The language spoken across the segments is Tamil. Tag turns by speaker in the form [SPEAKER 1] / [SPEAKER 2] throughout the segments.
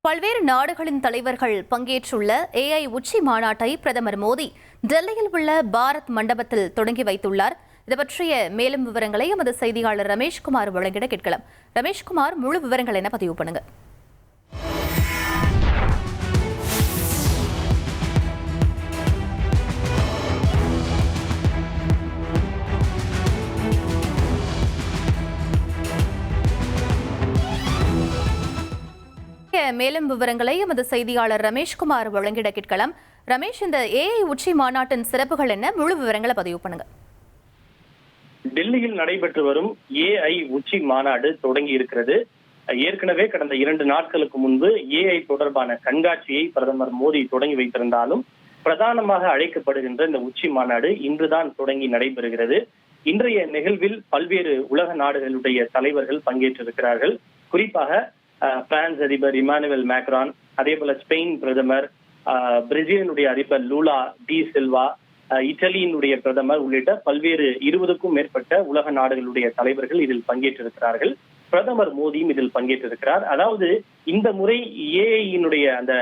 [SPEAKER 1] பல்வேறு நாடுகளின் தலைவர்கள் பங்கேற்றுள்ள AI உச்சி மாநாட்டை பிரதமர் மோடி டெல்லியில் உள்ள பாரத் மண்டபத்தில் தொடங்கி வைத்துள்ளார். இது பற்றிய மேலும் விவரங்களை எமது செய்தியாளர் ரமேஷ்குமார் வழங்கிட கேட்கலாம். ரமேஷ்குமார், முழு விவரங்கள் என்ன பதிவு பண்ணுங்க. மேலும் விவரங்களை எமது செய்தியாளர் ரமேஷ்குமார் வழங்கிட கேட்கலாம். ரமேஷ், இந்த AI உச்சி மாநாட்டின் சிறப்புகள் என்ன? முழு விவரங்களை பதிவு பண்ணுங்க.
[SPEAKER 2] டெல்லியில் நடைபெற்று வரும் AI உச்சி மாநாடு தொடங்கி இருக்கிறது. ஏற்கனவே கடந்த 2 நாட்களுக்கு முன்பு AI தொடர்பான கண்காட்சியை பிரதமர் மோடி தொடங்கி வைத்திருந்தாலும் பிரதானமாக அழைக்கப்படுகின்ற இந்த உச்சி மாநாடு இன்றுதான் தொடங்கி நடைபெறுகிறது. இன்றைய நிகழ்வில் பல்வேறு உலக நாடுகளுடைய தலைவர்கள் பங்கேற்றிருக்கிறார்கள். குறிப்பாக பிரான்ஸ் அதிபர் இமானுவேல் மேக்ரான், அதே போல ஸ்பெயின் பிரதமர், பிரேசிலினுடைய அதிபர் லூலா டி சில்வா, இத்தாலியினுடைய பிரதமர் உள்ளிட்ட பல்வேறு 20க்கும் மேற்பட்ட உலக நாடுகளுடைய தலைவர்கள் இதில் பங்கேற்றிருக்கிறார்கள். பிரதமர் மோடியும் இதில் பங்கேற்றிருக்கிறார். அதாவது இந்த முறை ஏஐயினுடைய அந்த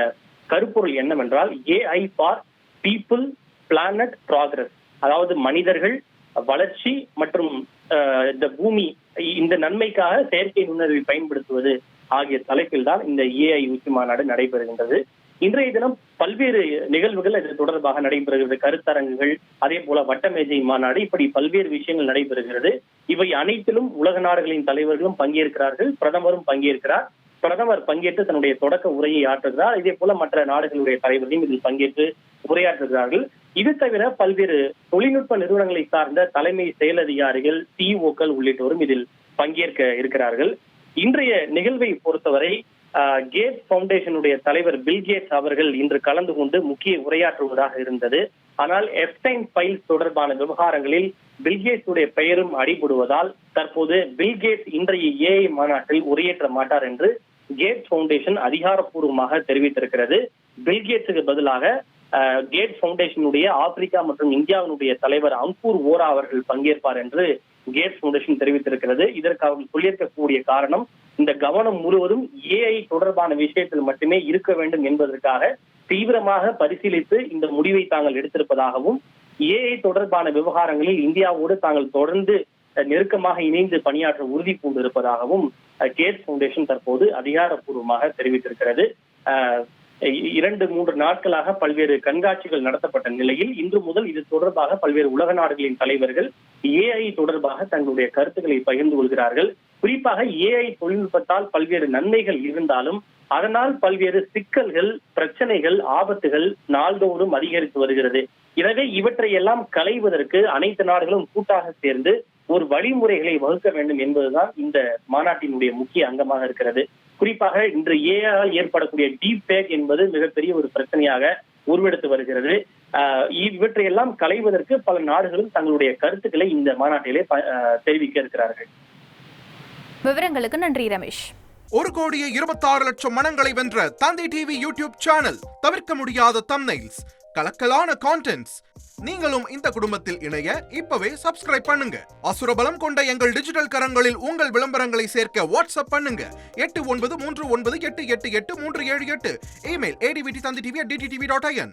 [SPEAKER 2] கருப்பொருள் என்னவென்றால் AI for people, planet, progress. அதாவது மனிதர்கள், வளர்ச்சி மற்றும் இந்த பூமி, இந்த நன்மைக்காக செயற்கை நுண்ணறிவை பயன்படுத்துவது ஆகிய தலைப்பில் தான் இந்த AI உச்சி மாநாடு நடைபெறுகின்றது. இன்றைய தினம் பல்வேறு நிகழ்வுகள் இது தொடர்பாக நடைபெறுகிறது. கருத்தரங்குகள், அதே போல வட்டமேஜை மாநாடு, இப்படி பல்வேறு விஷயங்கள் நடைபெறுகிறது. இவை அனைத்திலும் உலக நாடுகளின் தலைவர்களும் பங்கேற்கிறார்கள், பிரதமரும் பங்கேற்கிறார். பிரதமர் பங்கேற்று தன்னுடைய தொடக்க உரையை ஆற்றுகிறார். இதே போல மற்ற நாடுகளுடைய தலைவர்களும் இதில் பங்கேற்று உரையாற்றுகிறார்கள். இது தவிர பல்வேறு தொழில்நுட்ப நிறுவனங்களை சார்ந்த தலைமை செயல் அதிகாரிகள், CEO-க்கள் உள்ளிட்டோரும் இதில் பங்கேற்க இருக்கிறார்கள். இன்றைய நிகழ்வை பொறுத்தவரை கேட்ஸ் பவுண்டேஷனுடைய தலைவர் பில் கேட்ஸ் அவர்கள் இன்று கலந்து கொண்டு முக்கிய உரையாற்றுவதாக இருந்தது. ஆனால் எப்ஸ்டைன் ஃபைல்ஸ் தொடர்பான விவகாரங்களில் பில் கேட்ஸுடைய பெயரும் அடிபடுவதால் தற்போது பில் கேட்ஸ் இன்றைய AI மாநாட்டில் உரையாற்ற மாட்டார் என்று கேட்ஸ் பவுண்டேஷன் அதிகாரப்பூர்வமாக தெரிவித்திருக்கிறது. பில் கேட்ஸுக்கு பதிலாக கேட்ஸ் பவுண்டேஷனுடைய ஆப்பிரிக்கா மற்றும் இந்தியாவினுடைய தலைவர் அங்கூர் ஓரா அவர்கள் பங்கேற்பார் என்று கேட்ஸ் பவுண்டேஷன் தெரிவித்திருக்கிறது. இதற்கு அவர்கள் சொல்லியிருக்கக்கூடிய காரணம், இந்த கவனம் முழுவதும் AI தொடர்பான விஷயத்தில் மட்டுமே இருக்க வேண்டும் என்பதற்காக தீவிரமாக பரிசீலித்து இந்த முடிவை தாங்கள் எடுத்திருப்பதாகவும், AI தொடர்பான விவகாரங்களில் இந்தியாவோடு தாங்கள் தொடர்ந்து நெருக்கமாக இணைந்து பணியாற்ற உறுதி பூண்டிருப்பதாகவும் கேட்ஸ் பவுண்டேஷன் தற்போது அதிகாரப்பூர்வமாக தெரிவித்திருக்கிறது. 2-3 நாட்களாக பல்வேறு கண்காட்சிகள் நடத்தப்பட்ட நிலையில் இன்று முதல் இது தொடர்பாக பல்வேறு உலக நாடுகளின் தலைவர்கள் AI தொடர்பாக தங்களுடைய கருத்துக்களை பகிர்ந்து கொள்கிறார்கள். குறிப்பாக AI தொழில்நுட்பத்தால் பல்வேறு நன்மைகள் இருந்தாலும் அதனால் பல்வேறு சிக்கல்கள், பிரச்சனைகள், ஆபத்துகள் நாள்தோறும் அதிகரித்து வருகிறது. எனவே இவற்றை எல்லாம் களைவதற்கு அனைத்து நாடுகளும் கூட்டாக சேர்ந்து ஒரு வழிமுறைகளை வகுக்க வேண்டும் என்பதுதான் இந்த மாநாட்டினுடைய முக்கிய அங்கமாக இருக்கிறது. குறிப்பாக இன்று AI ஏற்படக்கூடிய டீப் ஃபேக் என்பது மிகப்பெரிய ஒரு பிரச்சனையாக உருவெடுத்து வருகிறது. இவற்றையெல்லாம் களைவதற்கு பல நாடுகளும் தங்களுடைய கருத்துக்களை இந்த மாநாட்டிலே தெரிவிக்க இருக்கிறார்கள்.
[SPEAKER 1] விவரங்களுக்கு நன்றி ரமேஷ்.
[SPEAKER 3] 1,26,00,000 மனங்களை வென்ற தந்தி டிவி யூடியூப் சேனல். தவிர்க்க முடியாத தம்ப்நெயில்ஸ், கலக்கலான கான்டென்ட்ஸ். நீங்களும் இந்த குடும்பத்தில் இணைய இப்பவே சப்ஸ்கிரைப் பண்ணுங்க. அசுரபலம் கொண்ட எங்கள் டிஜிட்டல் கரங்களில் உங்கள் விளம்பரங்களை சேர்க்க வாட்ஸ்அப் பண்ணுங்க. 8939888838. Email advttv@dttv.in.